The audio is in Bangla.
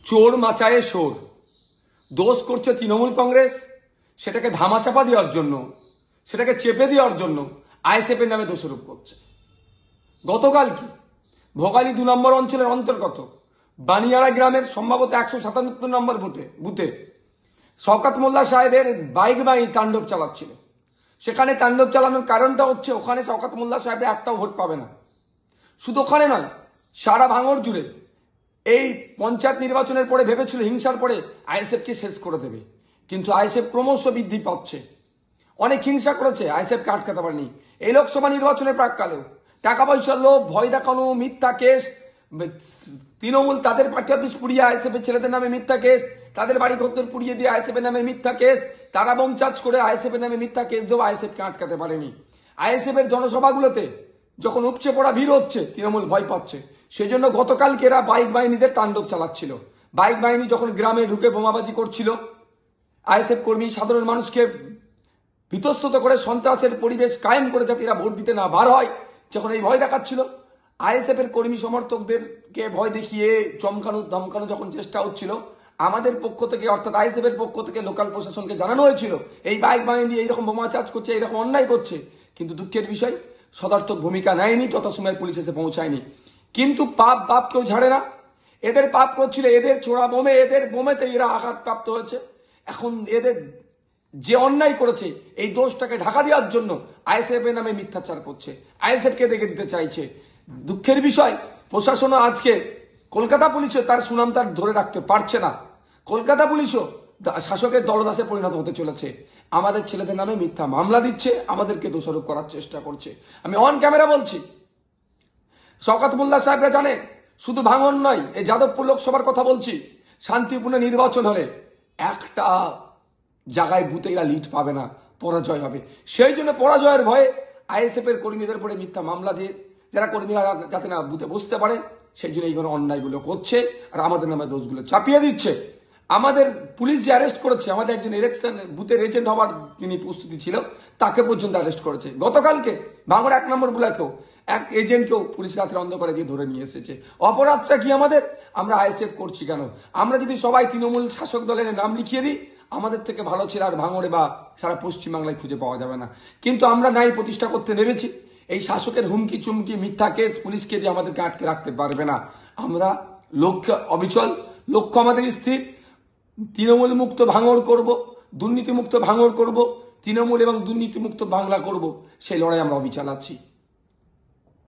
চোর মাচায়ে শোর। দোষ করছে তৃণমূল কংগ্রেস, সেটাকে ধামাচাপা দেওয়ার জন্য, সেটাকে চেপে দেওয়ার জন্য আইএসএফ এর নামে দোষারোপ করছে। গতকাল কি ভোগালী 2 নম্বর অঞ্চলের অন্তর্গত বানিয়ারা গ্রামের সম্ভবত 177 নম্বর বুথে শওকত মোল্লা সাহেবের বাইক বাহিনী তাণ্ডব চালাচ্ছিল। সেখানে তাণ্ডব চালানোর কারণটা হচ্ছে ওখানে শওকত মোল্লা সাহেবের একটাও ভোট পাবে না। শুধু ওখানে নয়, সারা ভাঙড় জুড়ে এই পঞ্চায়েত নির্বাচনের পরে ভেবেছিল হিংসার পরে আইএসএফকে শেষ করে দেবে, কিন্তু আইএসএফ ক্রমশ বৃদ্ধি পাচ্ছে। অনেক হিংসা করেছে, আইএসএফকে আটকাতে পারেনি। এই লোকসভা নির্বাচনের প্রাককালেও টাকা পয়সার লোভ, ভয় দেখানো, মিথ্যা কেস, তৃণমূল তাদের পার্টি অফিস পুড়িয়ে আইএসএফ এর ছেলেদের নামে মিথ্যা কেস, তাদের বাড়ি ঘর পুড়িয়ে দিয়ে আইএসএফ এর নামে মিথ্যা কেস, তারা বোম চার্জ করে আইএসএফ এর নামে মিথ্যা কেস দেওয়া আইএসএফকে আটকাতে পারেনি। আইএসএফ এর জনসভাগুলোতে যখন উপচে পড়া ভিড় হচ্ছে, তৃণমূল ভয় পাচ্ছে। সেই জন্য গতকালকে এরা বাইক বাহিনীদের তাণ্ডব চালাচ্ছিল। বাইক বাহিনী যখন গ্রামে ঢুকে বোমাবাজি করছিল, আইএসএফ কর্মী সাধারণ মানুষকে বিতস্তত করে সন্ত্রাসের পরিবেশ কায়েম করে যাতে এরা ভোট দিতে না বার হয়, যখন এই ভয় দেখাচ্ছিল, আইএসএফ এর কর্মী সমর্থকদেরকে ভয় দেখিয়ে চমকানো ধমকানো যখন চেষ্টা হচ্ছিল, আমাদের পক্ষ থেকে অর্থাৎ আইএসএফ এর পক্ষ থেকে লোকাল প্রশাসনকে জানানো হয়েছিল এই বাইক বাহিনী এইরকম বোমা চার্জ করছে, এইরকম অন্যায় করছে। কিন্তু দুঃখের বিষয়, সদর্থক ভূমিকা নেয়নি, যথাসময়ে পুলিশ এসে পৌঁছায়নি। কিন্তু পাপ কেউ ঝাড়ে না। এদের পাপ করছিল, এদের ছোড়া বোমে, এদের বোমেতে এরা আঘাতপ্রাপ্ত হয়েছে। এখন এদের যে অন্যায় করেছে এই দোষটাকে ঢাকা দেওয়ার জন্য আইএসএফ এর নামে মিথ্যাচার করছে, আইএসএফ কে দেখে দিতে চাইছে। দুঃখের বিষয়, প্রশাসনও আজকে কলকাতা পুলিশও তার সুনাম তার ধরে রাখতে পারছে না। কলকাতা পুলিশও শাসকের দলদাসে পরিণত হতে চলেছে। আমাদের ছেলেদের নামে মিথ্যা মামলা দিচ্ছে, আমাদেরকে দোষারোপ করার চেষ্টা করছে। আমি অন ক্যামেরা বলছি, শওকত মোল্লা সাহেবরা জানে শুধু ভাঙন নয়, এই যাদবপুর লোকসভার কথা বলছি, শান্তিপূর্ণ নির্বাচন হলে একটা জায়গায় বুথে এরা লিড পাবে না, পরাজয় হবে। সেই জন্য পরাজয়ের ভয়ে আইএসএফ এর কর্মীদের উপরে মিথ্যা মামলা দিয়ে যারা কর্মীরা যাতে না বুথে বসতে পারে, সেই জন্য এইগুলো অন্যায়গুলো করছে আর আমাদের নামে দোষগুলো চাপিয়ে দিচ্ছে। আমাদের পুলিশ যে অ্যারেস্ট করেছে, আমাদের একজন ইলেকশন বুথের এজেন্ট হওয়ার যিনি প্রস্তুতি ছিল, তাকে পর্যন্ত অ্যারেস্ট করেছে। গতকালকে ভাঙড় 1 নম্বর ব্লকেও এক এজেন্টকেও পুলিশ রাতের অন্ধকারে দিয়ে ধরে নিয়ে এসেছে। অপরাধটা কি আমাদের? আমরা আইএসএফ করছি কেন? আমরা যদি সবাই তৃণমূল শাসক দলের নাম লিখিয়ে দিই, আমাদের থেকে ভালো ছেলে আর ভাঙড়ে বা সারা পশ্চিমবাংলায় খুঁজে পাওয়া যাবে না। কিন্তু আমরা ন্যায় প্রতিষ্ঠা করতে নেমেছি। এই শাসকের হুমকি চুমকি মিথ্যা কেস পুলিশকে দিয়ে আমাদেরকে আটকে রাখতে পারবে না। আমরা লক্ষ্য অবিচল, লক্ষ্য আমাদের স্থির। তৃণমূল মুক্ত ভাঙড় করব, দুর্নীতিমুক্ত ভাঙড় করব, তৃণমূল এবং দুর্নীতিমুক্ত বাংলা করব, সেই লড়াই আমরা অবিচল আছি।